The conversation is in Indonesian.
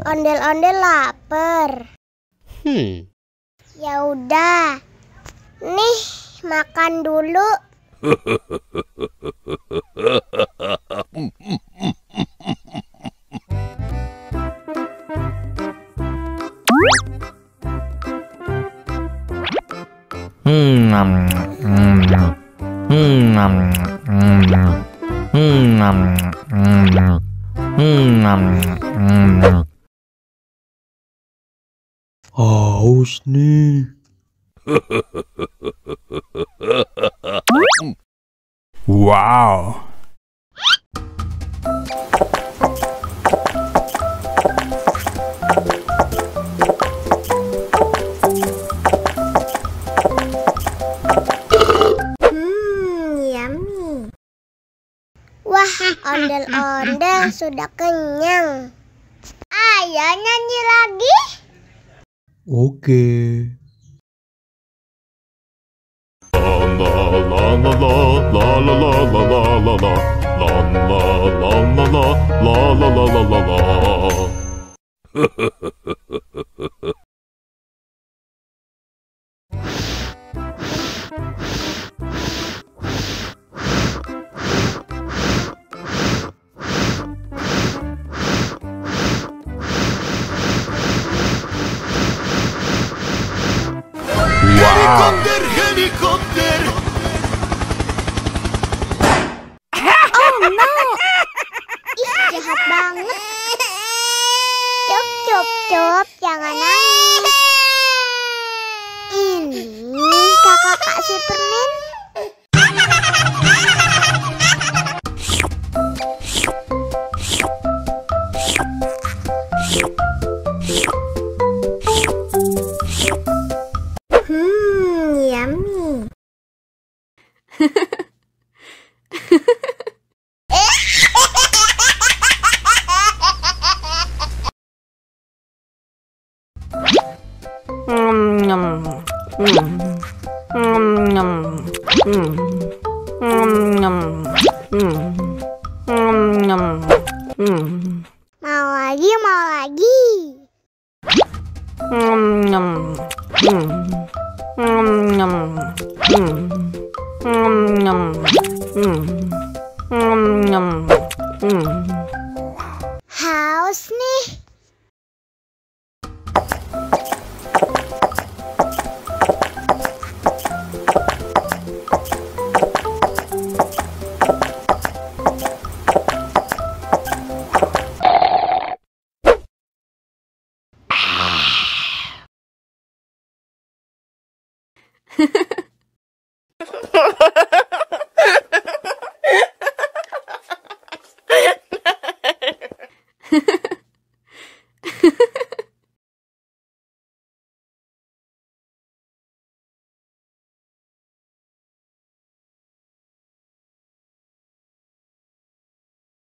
Ondel-ondel lapar. Ya udah. Nih, makan dulu. Haus nih. Wow. Yummy. Wah, ondel-ondel sudah kenyang. Ayo nyanyi lagi. Oke. Helikopter, helikopter. Oh no. Ih, jahat banget. Cup, cup, cup, jangan nangis. Ini kakak Kak Superman. Yummy. Mau lagi, mau lagi. Haus nih.